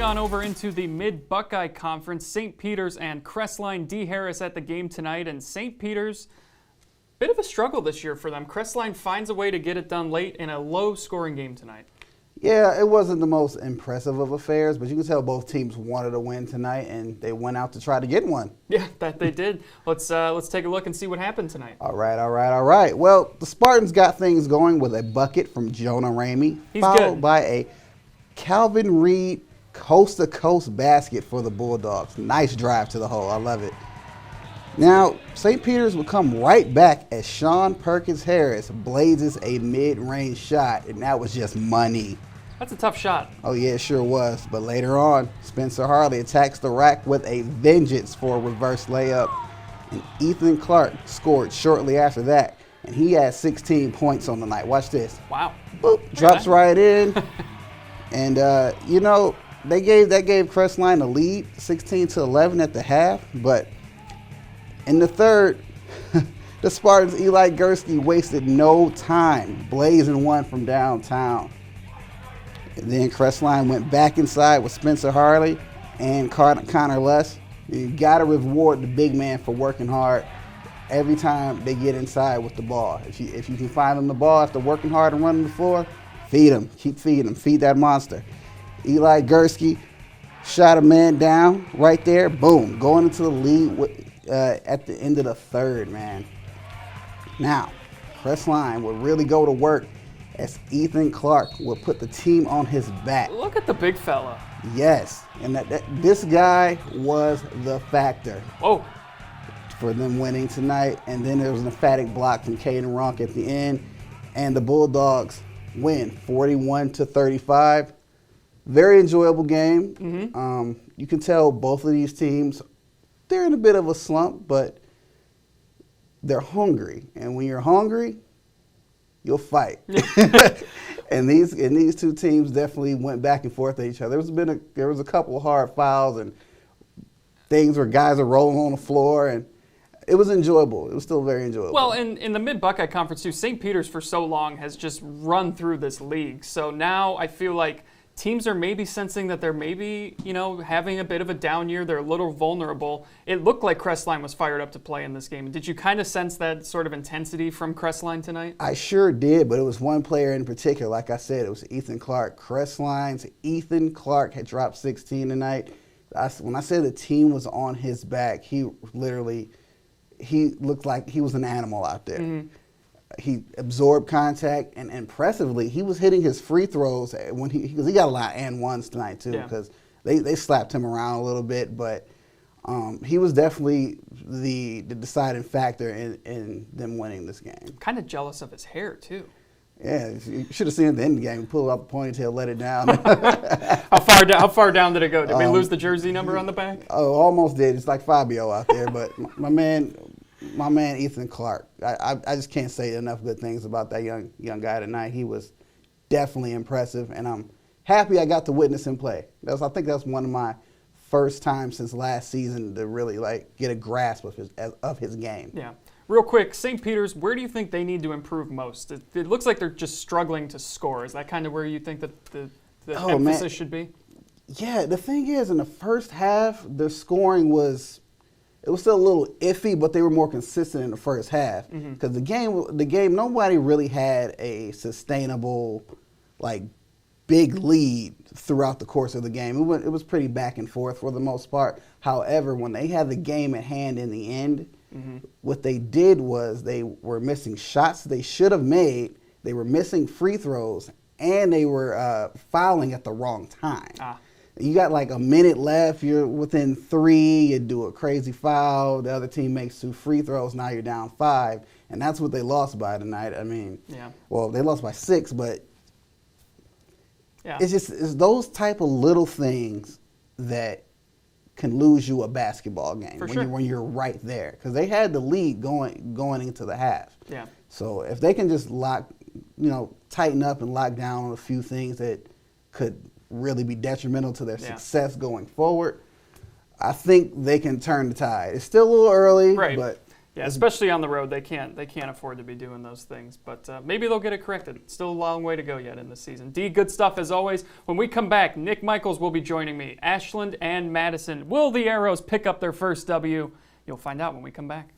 Moving on over into the Mid-Buckeye Conference, St. Peter's and Crestline. Dee Harris at the game tonight, and St. Peter's, bit of a struggle this year for them. Crestline finds a way to get it done late in a low-scoring game tonight. Yeah, it wasn't the most impressive of affairs, but you can tell both teams wanted to win tonight, and they went out to try to get one. Yeah, that they did. Let's take a look and see what happened tonight. All right. Well, the Spartans got things going with a bucket from Jonah Ramey, followed by a Calvin Reed coast-to-coast basket for the Bulldogs. Nice drive to the hole. I love it. Now, St. Peter's will come right back as Sean Perkins Harris blazes a mid-range shot, and that was just money. That's a tough shot. Oh, yeah, it sure was. But later on, Spencer Harley attacks the rack with a vengeance for a reverse layup, and Ethan Clark scored shortly after that, and he had 16 points on the night. Watch this. Wow. Boop, drops right in. And, that gave Crestline a lead, 16-11 at the half, but in the third, the Spartans' Eli Gursky wasted no time, blazing one from downtown. And then Crestline went back inside with Spencer Harley and Connor Less. You got to reward the big man for working hard every time they get inside with the ball. If you can find them the ball after working hard and running the floor, feed them. Keep feeding them. Feed that monster. Eli Gursky shot a man down right there. Boom. Going into the lead at the end of the third, man. Now, Crestline will really go to work as Ethan Clark will put the team on his back. Look at the big fella. Yes, and this guy was the factor. Whoa. For them winning tonight. And then there was an emphatic block from Caden Ronk at the end, and the Bulldogs win 41-35. Very enjoyable game. Mm-hmm. You can tell both of these teams, they're in a bit of a slump, but they're hungry. And when you're hungry, you'll fight. and these two teams definitely went back and forth at each other. There was a couple of hard fouls and things where guys are rolling on the floor, and it was enjoyable. It was still very enjoyable. Well, in the Mid-Buckeye Conference, too, St. Peter's for so long has just run through this league. So now I feel like teams are maybe sensing that they're maybe, having a bit of a down year. They're a little vulnerable. It looked like Crestline was fired up to play in this game. Did you kind of sense that sort of intensity from Crestline tonight? I sure did, but it was one player in particular. Like I said, it was Ethan Clark. Crestline's Ethan Clark had dropped 16 tonight. When I said the team was on his back, he looked like he was an animal out there. Mm-hmm. He absorbed contact, and impressively, he was hitting his free throws because he got a lot of and ones tonight too, because they slapped him around a little bit, but he was definitely the deciding factor in them winning this game. I'm kind of jealous of his hair too. Yeah, you should have seen it at the end of the game. Pull out the ponytail, let it down. How far down did it go? Did we lose the jersey number on the back? Oh, almost did. It's like Fabio out there, but my man Ethan Clark. I just can't say enough good things about that young guy tonight. He was definitely impressive, and I'm happy I got to witness him play. I think that's one of my first times since last season to really get a grasp of his game. Yeah. Real quick, St. Peter's, where do you think they need to improve most? It looks like they're just struggling to score. Is that kind of where you think that the emphasis should be? Yeah, the thing is, in the first half, the scoring was still a little iffy, but they were more consistent in the first half. Because the game, nobody really had a sustainable, big lead throughout the course of the game. It was pretty back and forth for the most part. However, when they had the game at hand in the end, what they did was they were missing shots they should have made, they were missing free throws, and they were fouling at the wrong time. You got a minute left, you're within 3, you do a crazy foul, the other team makes 2 free throws, now you're down 5, and that's what they lost by tonight. I mean, well, they lost by 6, but it's those type of little things that can lose you a basketball game when you're right there, because they had the lead going into the half. Yeah. So if they can just tighten up and lock down on a few things that could really be detrimental to their success going forward, I think they can turn the tide. It's still a little early, but Yeah, especially on the road, they can't afford to be doing those things. But maybe they'll get it corrected. Still a long way to go yet in the season. Dee, good stuff as always. When we come back, Nick Michaels will be joining me. Ashland and Madison. Will the Arrows pick up their first W? You'll find out when we come back.